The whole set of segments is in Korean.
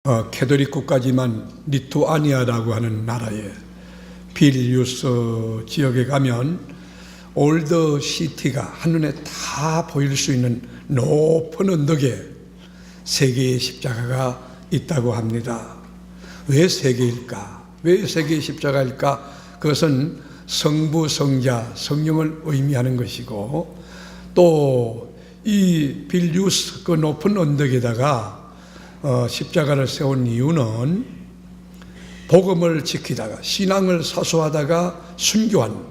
캐톨릭 국가지만 리투아니아라고 하는 나라에 빌뉴스 지역에 가면 올드 시티가 한눈에 다 보일 수 있는 높은 언덕에 세 개의 십자가가 있다고 합니다. 왜 세 개일까? 왜 세 개의 십자가일까? 그것은 성부, 성자, 성령을 의미하는 것이고, 또 이 빌뉴스 그 높은 언덕에다가 십자가를 세운 이유는 복음을 지키다가 신앙을 사수하다가 순교한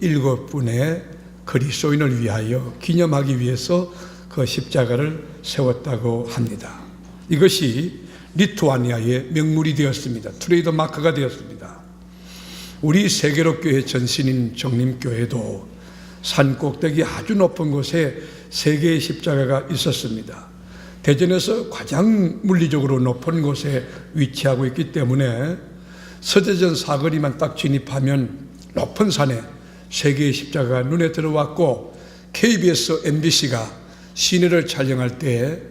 7분의 그리스도인을 위하여 기념하기 위해서 그 십자가를 세웠다고 합니다. 이것이 리투아니아의 명물이 되었습니다. 트레이드 마크가 되었습니다. 우리 세계로교회 전신인 정림교회도 산 꼭대기 아주 높은 곳에 세 개의 십자가가 있었습니다. 대전에서 가장 물리적으로 높은 곳에 위치하고 있기 때문에 서대전 사거리만 딱 진입하면 높은 산에 세 개의 십자가가 눈에 들어왔고, KBS, MBC가 시내를 촬영할 때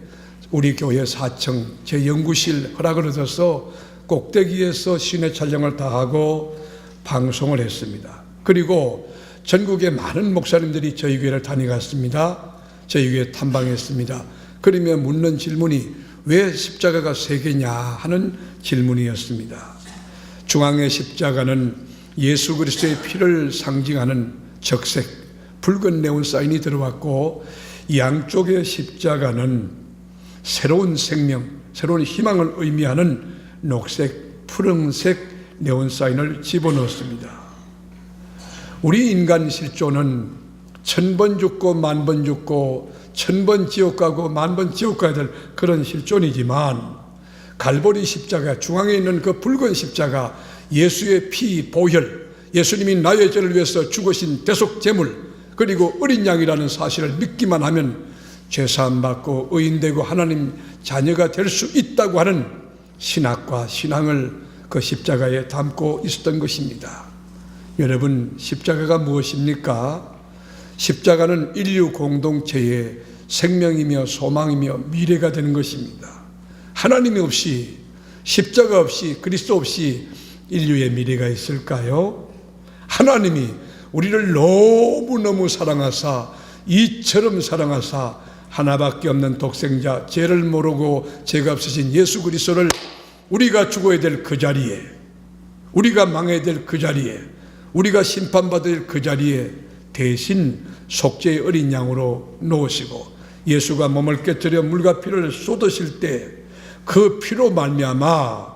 우리 교회 4층 제 연구실 허락을 얻어서 꼭대기에서 시내 촬영을 다 하고 방송을 했습니다. 그리고 전국의 많은 목사님들이 저희 교회를 다녀갔습니다. 저희 교회 탐방했습니다. 그러면 묻는 질문이 왜 십자가가 세 개냐 하는 질문이었습니다. 중앙의 십자가는 예수 그리스도의 피를 상징하는 적색 붉은 네온 사인이 들어왔고, 양쪽의 십자가는 새로운 생명, 새로운 희망을 의미하는 녹색, 푸른색 네온 사인을 집어넣었습니다. 우리 인간 실존은 1000번 죽고 10,000번 죽고 1000번 지옥 가고 10,000번 지옥 가야 될 그런 실존이지만, 갈보리 십자가 중앙에 있는 그 붉은 십자가, 예수의 피 보혈, 예수님이 나의 죄를 위해서 죽으신 대속 제물, 그리고 어린 양이라는 사실을 믿기만 하면 죄사함 받고 의인되고 하나님 자녀가 될 수 있다고 하는 신학과 신앙을 그 십자가에 담고 있었던 것입니다. 여러분, 십자가가 무엇입니까? 십자가는 인류 공동체의 생명이며 소망이며 미래가 되는 것입니다. 하나님이 없이, 십자가 없이, 그리스도 없이 인류의 미래가 있을까요? 하나님이 우리를 너무너무 사랑하사, 이처럼 사랑하사 하나밖에 없는 독생자, 죄를 모르고 죄가 없으신 예수 그리스도를 우리가 죽어야 될 그 자리에, 우리가 망해야 될 그 자리에, 우리가 심판받아야 될 그 자리에 대신 속죄의 어린 양으로 놓으시고, 예수가 몸을 깨뜨려 물과 피를 쏟으실 때 그 피로 말미암아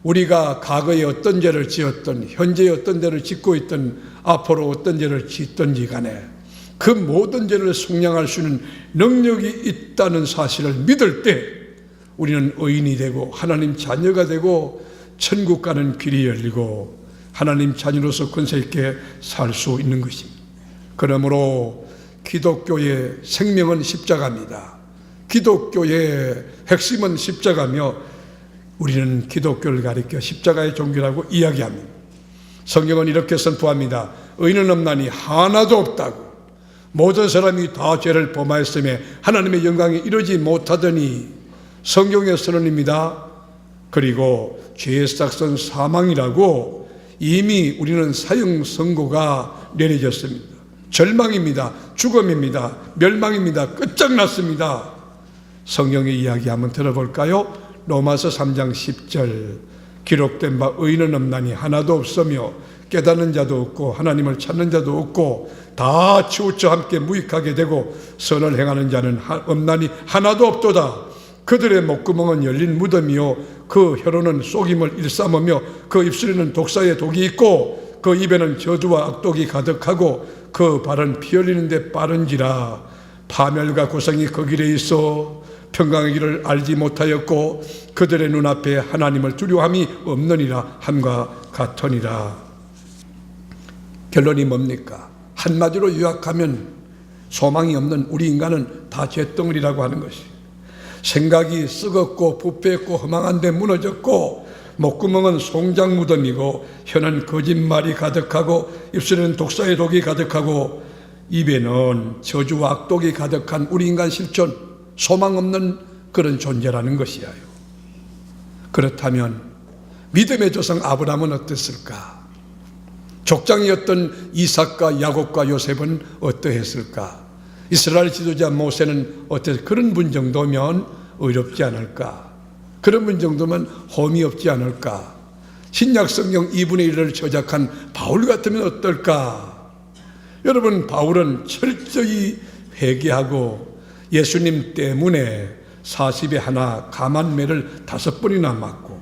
우리가 과거에 어떤 죄를 지었던, 현재에 어떤 죄를 짓고 있던, 앞으로 어떤 죄를 짓든지 간에 그 모든 죄를 속량할 수 있는 능력이 있다는 사실을 믿을 때 우리는 의인이 되고 하나님 자녀가 되고 천국 가는 길이 열리고 하나님 자녀로서 권세 있게 살 수 있는 것입니다. 그러므로 기독교의 생명은 십자가입니다. 기독교의 핵심은 십자가며, 우리는 기독교를 가리켜 십자가의 종교라고 이야기합니다. 성경은 이렇게 선포합니다. 의인은 없나니 하나도 없다고. 모든 사람이 다 죄를 범하였으며 하나님의 영광에 이르지 못하더니, 성경의 선언입니다. 그리고 죄의 삭은 사망이라고 이미 우리는 사형 선고가 내려졌습니다. 절망입니다. 죽음입니다. 멸망입니다. 끝장났습니다. 성경의 이야기 한번 들어볼까요? 로마서 3장 10절, 기록된 바 의인은 없나니 하나도 없으며 깨닫는 자도 없고 하나님을 찾는 자도 없고 다 치우쳐 함께 무익하게 되고 선을 행하는 자는 없나니 하나도 없도다. 그들의 목구멍은 열린 무덤이요 그 혀로는 속임을 일삼으며 그 입술에는 독사의 독이 있고 그 입에는 저주와 악독이 가득하고 그 발은 피 흘리는 데 빠른지라. 파멸과 고성이 그 길에 있어 평강의 길을 알지 못하였고 그들의 눈앞에 하나님을 두려움이 없느니라 함과 같으니라. 결론이 뭡니까? 한마디로 요약하면 소망이 없는 우리 인간은 다 죄덩어리라고 하는 것이, 생각이 썩었고 부패했고 허망한 데 무너졌고 목구멍은 송장 무덤이고 혀는 거짓말이 가득하고 입술에는 독사의 독이 가득하고 입에는 저주와 악독이 가득한 우리 인간 실존, 소망 없는 그런 존재라는 것이에요. 그렇다면 믿음의 조상 아브라함은 어땠을까? 족장이었던 이삭과 야곱과 요셉은 어떠했을까? 이스라엘 지도자 모세는 어땠을까? 그런 분 정도면 의롭지 않을까? 그런 분 정도면 험이 없지 않을까? 신약 성경 2분의 1을 저작한 바울 같으면 어떨까? 여러분, 바울은 철저히 회개하고 예수님 때문에 40에 하나 감한매를 5번이나 맞고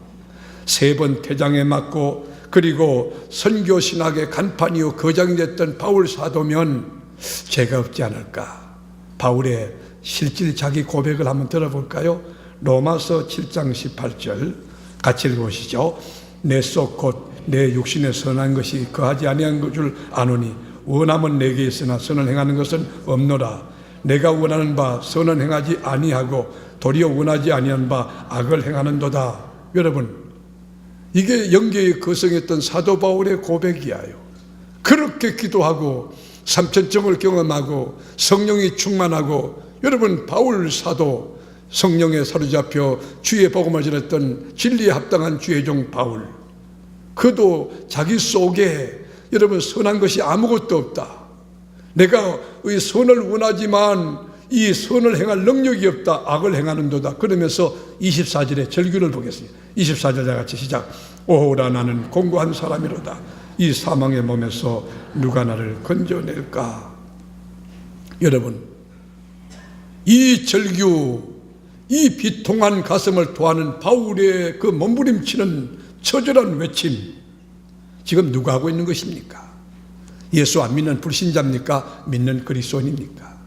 3번 태장에 맞고 그리고 선교 신학의 간판이요 거장이 됐던 바울 사도면 죄가 없지 않을까? 바울의 실질 자기 고백을 한번 들어볼까요? 로마서 7장 18절 같이 읽어보시죠. 내 속 곧 내 육신에 선한 것이 거하지 아니한 줄 아노니 원함은 내게 있으나 선을 행하는 것은 없노라. 내가 원하는 바 선은 행하지 아니하고 도리어 원하지 아니한 바 악을 행하는도다. 여러분, 이게 영계에 거성했던 사도 바울의 고백이에요. 그렇게 기도하고 삼천정을 경험하고 성령이 충만하고, 여러분, 바울 사도 성령에 사로잡혀 주의 복음을 전했던 진리에 합당한 주의 종 바울, 그도 자기 속에 여러분 선한 것이 아무것도 없다. 내가 이 선을 원하지만 이 선을 행할 능력이 없다. 악을 행하는도다. 그러면서 24절의 절규를 보겠습니다. 24절 다 같이 시작. 오호라 나는 공고한 사람이로다. 이 사망의 몸에서 누가 나를 건져낼까? 여러분, 이 절규, 이 비통한 가슴을 토하는 바울의 그 몸부림치는 처절한 외침, 지금 누가 하고 있는 것입니까? 예수 안 믿는 불신자입니까? 믿는 그리스도인입니까?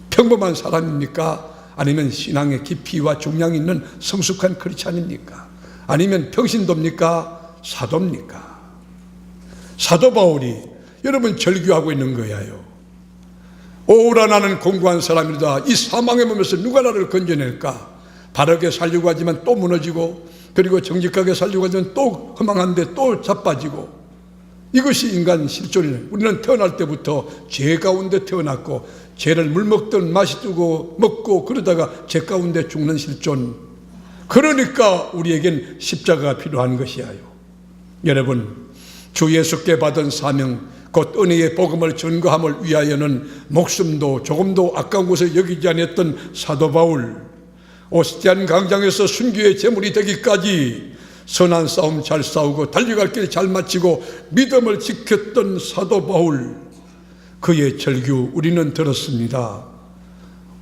평범한 사람입니까? 아니면 신앙의 깊이와 중량이 있는 성숙한 크리스찬입니까? 아니면 평신도입니까? 사도입니까? 사도 바울이 여러분 절규하고 있는 거예요. 오라 나는 공고한 사람이다. 이 사망의 몸에서 누가 나를 건져낼까? 바르게 살려고 하지만 또 무너지고, 그리고 정직하게 살려고 하지만 또 허망한데 또 자빠지고, 이것이 인간 실존이에요. 우리는 태어날 때부터 죄 가운데 태어났고 죄를 물 먹던 마시고 먹고 그러다가 죄 가운데 죽는 실존. 그러니까 우리에겐 십자가가 필요한 것이에요. 여러분, 주 예수께 받은 사명, 곧 은혜의 복음을 전거함을 위하여는 목숨도 조금도 아까운 것을 여기지 아니했던 사도 바울, 오스티안 광장에서 순교의 제물이 되기까지 선한 싸움 잘 싸우고 달려갈 길 잘 마치고 믿음을 지켰던 사도 바울, 그의 절규 우리는 들었습니다.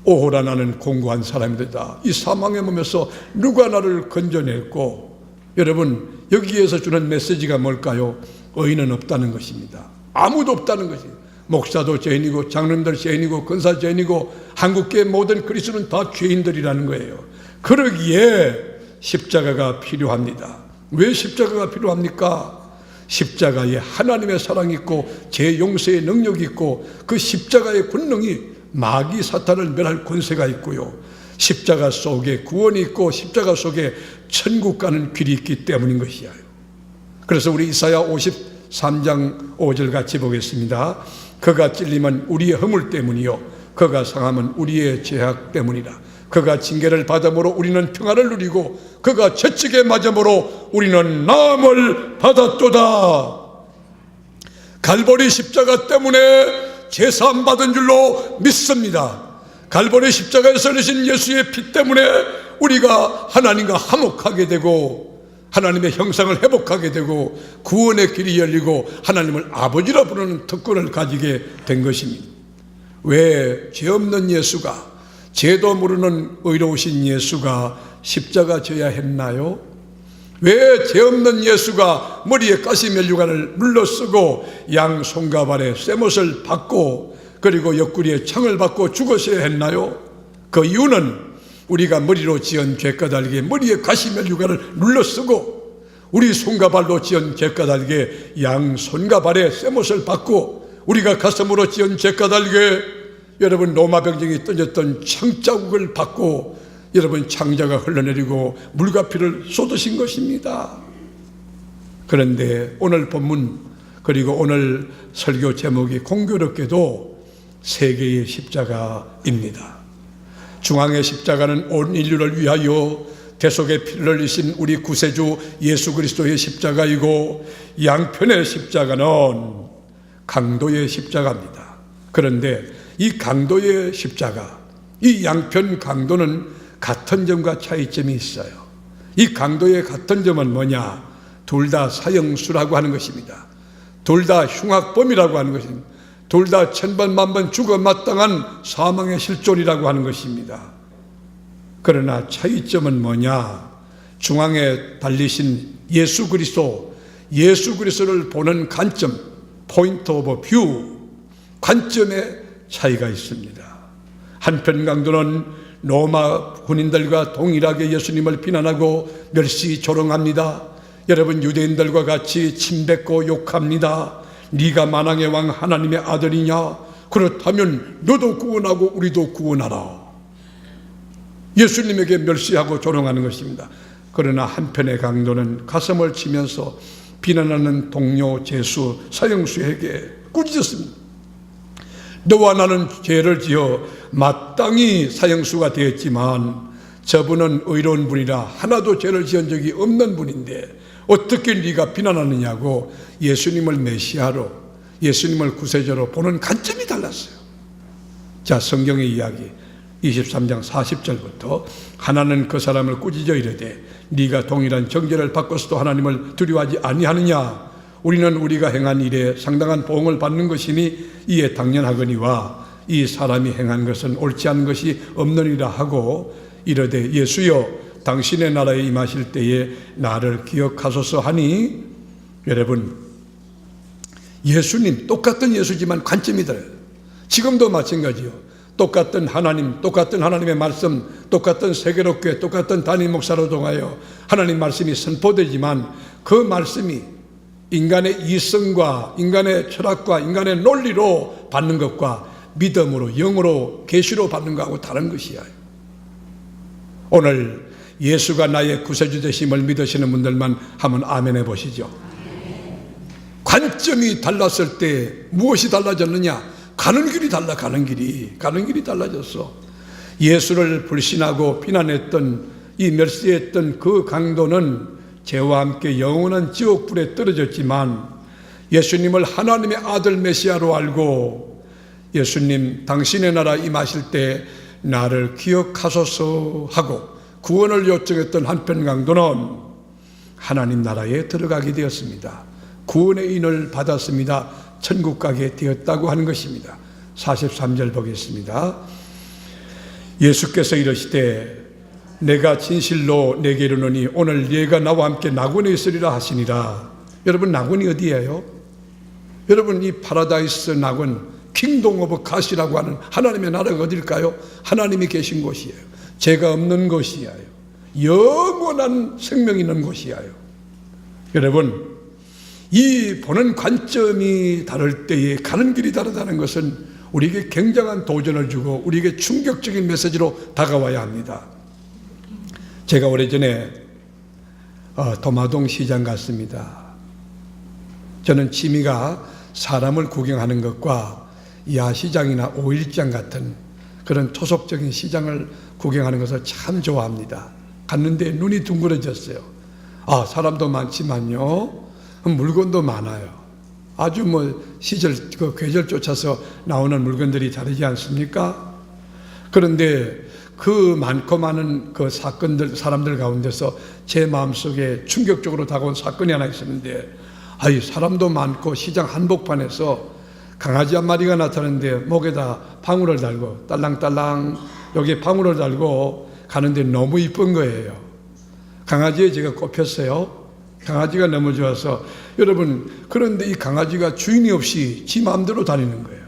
오호라 나는 공고한 사람이다. 이 사망의 몸에서 누가 나를 건져냈고. 여러분, 여기에서 주는 메시지가 뭘까요? 의인은 없다는 것입니다. 아무도 없다는 것입니다. 목사도 죄인이고 장로님들 죄인이고 권사 죄인이고 한국계 모든 그리스도는 다 죄인들이라는 거예요. 그러기에 십자가가 필요합니다. 왜 십자가가 필요합니까? 십자가에 하나님의 사랑이 있고 죄 용서의 능력이 있고, 그 십자가의 권능이 마귀 사탄을 멸할 권세가 있고요, 십자가 속에 구원이 있고 십자가 속에 천국 가는 길이 있기 때문인 것이에요. 그래서 우리 이사야 53장 5절 같이 보겠습니다. 그가 찔림은 우리의 허물 때문이요 그가 상함은 우리의 죄악 때문이라. 그가 징계를 받음으로 우리는 평화를 누리고 그가 채찍에 맞음으로 우리는 나음을 받았도다. 갈보리 십자가 때문에 제사함 받은 줄로 믿습니다. 갈보리 십자가에서 흘리신 예수의 피 때문에 우리가 하나님과 화목하게 되고 하나님의 형상을 회복하게 되고 구원의 길이 열리고 하나님을 아버지라 부르는 특권을 가지게 된 것입니다. 왜 죄 없는 예수가, 죄도 모르는 의로우신 예수가 십자가 져야 했나요? 왜 죄 없는 예수가 머리에 가시면류관을 물러쓰고 양 손과 발에 쇠못을 받고 그리고 옆구리에 창을 받고 죽었어야 했나요? 그 이유는 우리가 머리로 지은 죄까닭에 머리에 가시면류관을 눌러쓰고 우리 손과 발로 지은 죄까닭에 양 손과 발에 쇠못을 받고 우리가 가슴으로 지은 죄까닭에 여러분 로마 병정이 던졌던 창자국을 받고 여러분 창자가 흘러내리고 물과 피를 쏟으신 것입니다. 그런데 오늘 본문 그리고 오늘 설교 제목이 공교롭게도 세 개의 십자가입니다. 중앙의 십자가는 온 인류를 위하여 대속의 피를 흘리신 우리 구세주 예수 그리스도의 십자가이고, 양편의 십자가는 강도의 십자가입니다. 그런데 이 강도의 십자가, 이 양편 강도는 같은 점과 차이점이 있어요. 이 강도의 같은 점은 뭐냐? 둘 다 사형수라고 하는 것입니다. 둘 다 흉악범이라고 하는 것입니다. 둘 다 천번만번 죽어 마땅한 사망의 실존이라고 하는 것입니다. 그러나 차이점은 뭐냐? 중앙에 달리신 예수 그리스도를 보는 관점, 포인트 오브 뷰, 관점의 차이가 있습니다. 한편 강도는 로마 군인들과 동일하게 예수님을 비난하고 멸시 조롱합니다. 여러분, 유대인들과 같이 침뱉고 욕합니다. 네가 만왕의 왕 하나님의 아들이냐? 그렇다면 너도 구원하고 우리도 구원하라. 예수님에게 멸시하고 조롱하는 것입니다. 그러나 한편의 강도는 가슴을 치면서 비난하는 동료 제수 사형수에게 꾸짖었습니다. 너와 나는 죄를 지어 마땅히 사형수가 되었지만 저분은 의로운 분이라 하나도 죄를 지은 적이 없는 분인데 어떻게 네가 비난하느냐고 예수님을 메시아로, 예수님을 구세주로 보는 관점이 달랐어요. 자, 성경의 이야기 23장 40절부터 하나는 그 사람을 꾸짖어 이르되 네가 동일한 정죄를 받고서도 하나님을 두려워하지 아니하느냐? 우리는 우리가 행한 일에 상당한 보응을 받는 것이니 이에 당연하거니와 이 사람이 행한 것은 옳지 않은 것이 없느니라 하고 이르되 예수여 당신의 나라에 임하실 때에 나를 기억하소서 하니, 여러분, 예수님 똑같은 예수지만 관점이 달라요. 지금도 마찬가지요. 똑같은 하나님, 똑같은 하나님의 말씀, 똑같은 세계롭게 똑같은 담임 목사로 통하여 하나님 말씀이 선포되지만 그 말씀이 인간의 이성과 인간의 철학과 인간의 논리로 받는 것과 믿음으로, 영으로, 계시로 받는 것하고 다른 것이야. 오늘 예수가 나의 구세주 되심을 믿으시는 분들만 한번 아멘 해보시죠. 관점이 달랐을 때 무엇이 달라졌느냐? 가는 길이 가는 길이 달라졌어. 예수를 불신하고 비난했던, 이 멸시했던 그 강도는 죄와 함께 영원한 지옥불에 떨어졌지만 예수님을 하나님의 아들 메시아로 알고 예수님 당신의 나라 임하실 때 나를 기억하소서 하고 구원을 요청했던 한편 강도는 하나님 나라에 들어가게 되었습니다. 구원의 인을 받았습니다. 천국 가게 되었다고 하는 것입니다. 43절 보겠습니다. 예수께서 이르시되 내가 진실로 내게 이르노니 오늘 네가 나와 함께 낙원에 있으리라 하시니라. 여러분, 낙원이 어디예요? 여러분, 이 파라다이스 낙원, 킹덤 오브 갓이라고 하는 하나님의 나라가 어딜까요? 하나님이 계신 곳이에요. 죄가 없는 곳이에요. 영원한 생명이 있는 곳이에요. 여러분, 이 보는 관점이 다를 때에 가는 길이 다르다는 것은 우리에게 굉장한 도전을 주고 우리에게 충격적인 메시지로 다가와야 합니다. 제가 오래전에 도마동 시장 갔습니다. 저는 취미가 사람을 구경하는 것과 야시장이나 오일장 같은 그런 토속적인 시장을 구경하는 것을 참 좋아합니다. 갔는데 눈이 둥그러졌어요. 사람도 많지만요, 물건도 많아요. 아주 시절, 그 계절 쫓아서 나오는 물건들이 다르지 않습니까? 그런데 그 많고 많은 그 사건들, 사람들 가운데서 제 마음속에 충격적으로 다가온 사건이 하나 있었는데, 사람도 많고 시장 한복판에서 강아지 한 마리가 나타났는데 목에다 방울을 달고 딸랑딸랑 여기에 방울을 달고 가는데 너무 이쁜 거예요. 강아지에 제가 꼽혔어요. 강아지가 너무 좋아서. 여러분, 그런데 이 강아지가 주인이 없이 지 마음대로 다니는 거예요.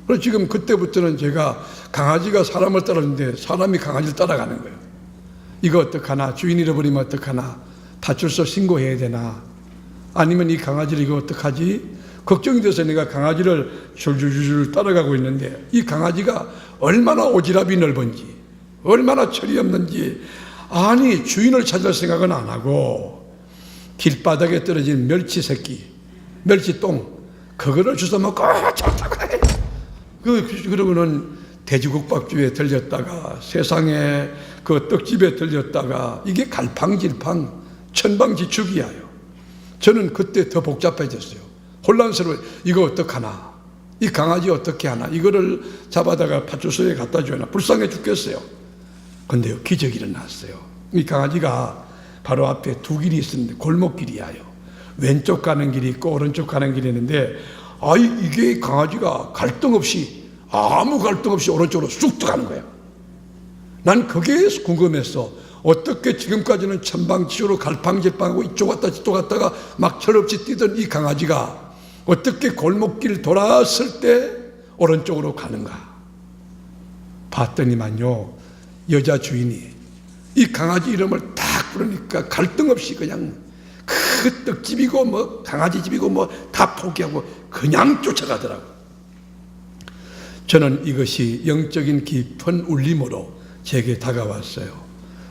그래서 지금 그때부터는 제가 강아지가 사람을 따르는데 사람이 강아지를 따라가는 거예요. 이거 어떡하나? 주인 잃어버리면 어떡하나? 파출소 신고해야 되나? 아니면 이 강아지를 이거 어떡하지? 걱정이 돼서 내가 강아지를 줄줄줄 따라가고 있는데 이 강아지가 얼마나 오지랖이 넓은지, 얼마나 철이 없는지, 아니 주인을 찾을 생각은 안 하고 길바닥에 떨어진 멸치 새끼, 멸치똥, 그거를 주워 먹고 그러고는 돼지국밥집에 들렸다가 세상에 그 떡집에 들렸다가 이게 갈팡질팡 천방지축이야요. 저는 그때 더 복잡해졌어요. 혼란스러워요. 이거 어떡하나, 이 강아지 어떻게 하나, 이거를 잡아다가 파출소에 갖다 줘야 불쌍해 죽겠어요. 근데요, 기적이 일어났어요. 이 강아지가 바로 앞에 두 길이 있었는데 골목길이야요. 왼쪽 가는 길이 있고 오른쪽 가는 길이 있는데, 이게 강아지가 갈등 없이, 아무 갈등 없이 오른쪽으로 쑥 들어가는 거야. 난 그게 궁금했어. 어떻게 지금까지는 천방지축으로 갈팡질팡하고 이쪽 갔다 저쪽 갔다가 막 철없이 뛰던 이 강아지가 어떻게 골목길 돌아왔을 때 오른쪽으로 가는가. 봤더니만요, 여자 주인이 이 강아지 이름을 딱 부르니까 갈등 없이 그냥 그 떡집이고 뭐 강아지 집이고 뭐 다 포기하고 그냥 쫓아가더라고. 저는 이것이 영적인 깊은 울림으로 제게 다가왔어요.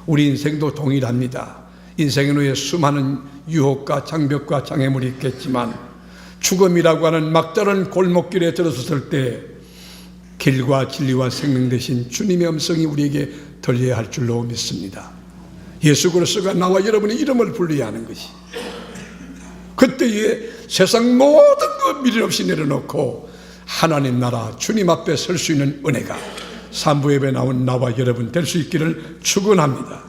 우리 인생도 동일합니다. 인생의 후에 수많은 유혹과 장벽과 장애물이 있겠지만 죽음이라고 하는 막다른 골목길에 들어섰을 때 길과 진리와 생명 되신 주님의 음성이 우리에게 들려야 할 줄로 믿습니다. 예수 그리스도가 나와 여러분의 이름을 불러야 하는 것이, 그때에 세상 모든 것 미련 없이 내려놓고 하나님 나라 주님 앞에 설 수 있는 은혜가 산부 예배 나온 나와 여러분 될 수 있기를 축원합니다.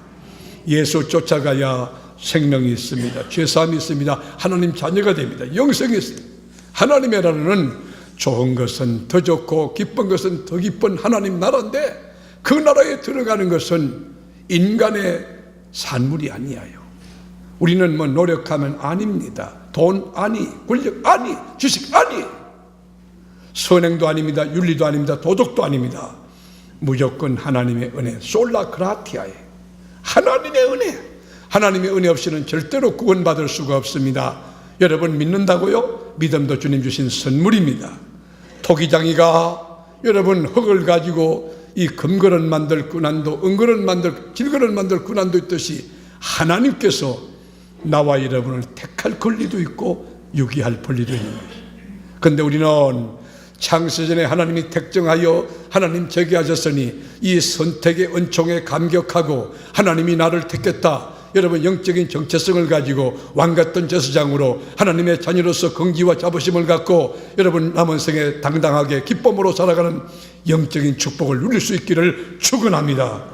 예수 쫓아가야 생명이 있습니다. 죄사함이 있습니다. 하나님 자녀가 됩니다. 영생이 있습니다. 하나님의 나라는 좋은 것은 더 좋고 기쁜 것은 더 기쁜 하나님 나라인데, 그 나라에 들어가는 것은 인간의 산물이 아니에요. 우리는 뭐 노력하면 아닙니다. 돈 아니, 권력 아니, 지식 아니, 선행도 아닙니다. 윤리도 아닙니다. 도덕도 아닙니다. 무조건 하나님의 은혜, 솔라 그라티아에 하나님의 은혜. 하나님의 은혜 없이는 절대로 구원받을 수가 없습니다. 여러분 믿는다고요? 믿음도 주님 주신 선물입니다. 토기장이가 여러분 흙을 가지고 이 금그릇 만들 군한도, 은그릇 만들, 질그릇 만들 군한도 있듯이 하나님께서 나와 여러분을 택할 권리도 있고 유기할 권리도 있는 거예요. 그런데 우리는 창세전에 하나님이 택정하여 하나님 제기하셨으니 이 선택의 은총에 감격하고 하나님이 나를 택했다, 여러분 영적인 정체성을 가지고 왕같은 제사장으로 하나님의 자녀로서 긍지와 자부심을 갖고 여러분 남은 생에 당당하게 기쁨으로 살아가는 영적인 축복을 누릴 수 있기를 축원합니다.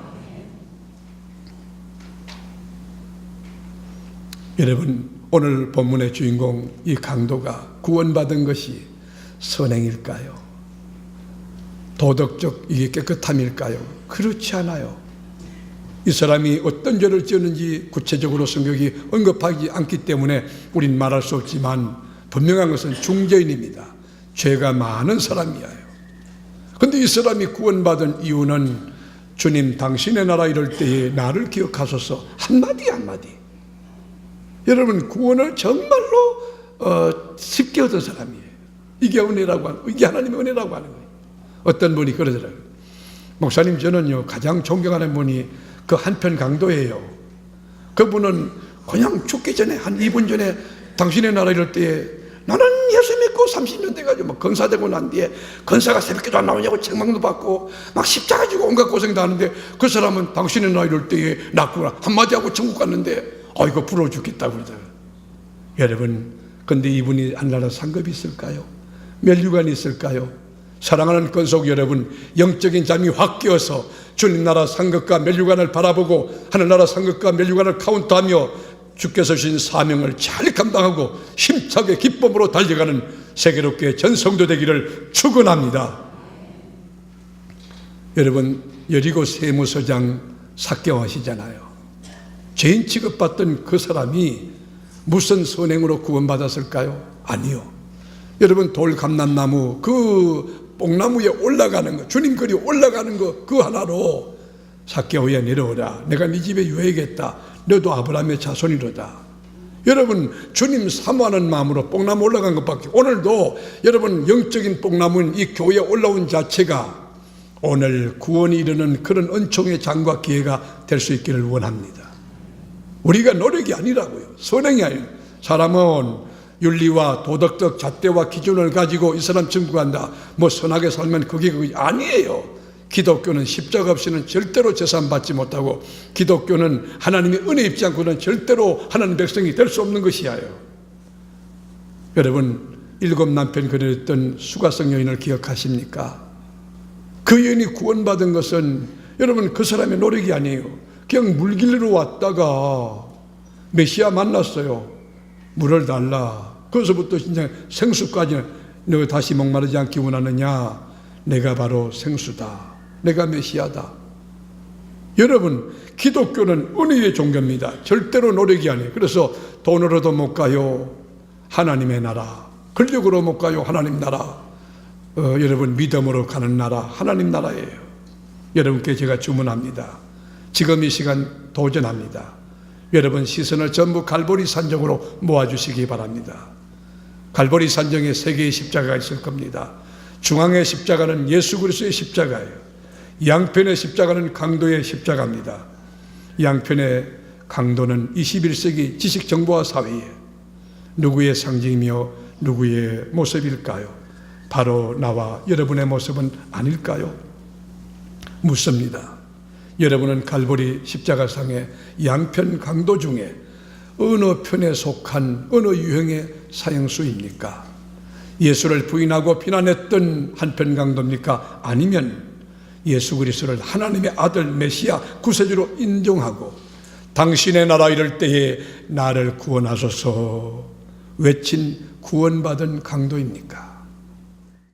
여러분 오늘 본문의 주인공 이 강도가 구원받은 것이 선행일까요? 도덕적 이게 깨끗함일까요? 그렇지 않아요. 이 사람이 어떤 죄를 지었는지 구체적으로 성경이 언급하지 않기 때문에 우린 말할 수 없지만 분명한 것은 중죄인입니다. 죄가 많은 사람이에요. 그런데 이 사람이 구원받은 이유는 주님 당신의 나라 이럴 때에 나를 기억하소서 한마디 한마디. 여러분 구원을 정말로 쉽게 얻은 사람이에요. 이게 은혜라고 하는, 이게 하나님의 은혜라고 하는 거예요. 어떤 분이 그러더라고요. 목사님 저는요 가장 존경하는 분이 그 한편 강도예요. 그분은 그냥 죽기 전에 한 2분 전에 당신의 나라 이럴 때에 나는 예수 믿고 30년 돼가지고 막 건사되고 난 뒤에 건사가 새벽기도 안 나오냐고 책망도 받고 막 십자가 지고 온갖 고생도 하는데 그 사람은 당신의 나라 이럴 때에 낫구나 한마디 하고 천국 갔는데 이거 부러워 죽겠다고 그러더라고요. 여러분 근데 이분이 하늘나라 상급이 있을까요? 멸류관이 있을까요? 사랑하는 권속 여러분, 영적인 잠이 확 깨어서 주님 나라 상급과 멸류관을 바라보고 하늘나라 상급과 멸류관을 카운트하며 주께서 주신 사명을 잘 감당하고 힘차게 기쁨으로 달려가는 세계롭게 전성도 되기를 축원합니다. 여러분 여리고 세무서장 삭개오 아시잖아요. 죄인 취급받던 그 사람이 무슨 선행으로 구원받았을까요? 아니요. 여러분 돌감람나무 그 뽕나무에 올라가는 거, 주님 거리 올라가는 거 그 하나로 삭개오야 내려오라, 내가 네 집에 유해겠다, 너도 아브라함의 자손이로다. 여러분 주님 사모하는 마음으로 뽕나무 올라간 것밖에, 오늘도 여러분 영적인 뽕나무인 이 교회에 올라온 자체가 오늘 구원이 이르는 그런 은총의 장과 기회가 될 수 있기를 원합니다. 우리가 노력이 아니라고요. 선행이 아니에요. 사람은 윤리와 도덕적 잣대와 기준을 가지고 이 사람 증거한다, 뭐 선하게 살면 그게 아니에요. 기독교는 십자가 없이는 절대로 재산 받지 못하고, 기독교는 하나님의 은혜 입지 않고는 절대로 하나님 백성이 될 수 없는 것이에요. 여러분, 7 남편 거느렸던 수가성 여인을 기억하십니까? 그 여인이 구원받은 것은 여러분 그 사람의 노력이 아니에요. 그냥 물길로 왔다가 메시아 만났어요. 물을 달라. 거기서부터 진짜 생수까지, 너가 다시 목마르지 않기 원하느냐? 내가 바로 생수다. 내가 메시아다. 여러분, 기독교는 은혜의 종교입니다. 절대로 노력이 아니에요. 그래서 돈으로도 못 가요. 하나님의 나라. 권력으로 못 가요. 하나님 나라. 여러분, 믿음으로 가는 나라, 하나님 나라예요. 여러분께 제가 주문합니다. 지금 이 시간 도전합니다. 여러분 시선을 전부 갈보리 산정으로 모아주시기 바랍니다. 갈보리 산정에 3개의 십자가가 있을 겁니다. 중앙의 십자가는 예수 그리스도의 십자가예요. 양편의 십자가는 강도의 십자가입니다. 양편의 강도는 21세기 지식정보화 사회에 누구의 상징이며 누구의 모습일까요? 바로 나와 여러분의 모습은 아닐까요? 묻습니다. 여러분은 갈보리 십자가상의 양편 강도 중에 어느 편에 속한 어느 유형의 사형수입니까? 예수를 부인하고 비난했던 한편 강도입니까? 아니면 예수 그리스도를 하나님의 아들 메시아 구세주로 인정하고 당신의 나라 이럴 때에 나를 구원하소서 외친 구원받은 강도입니까?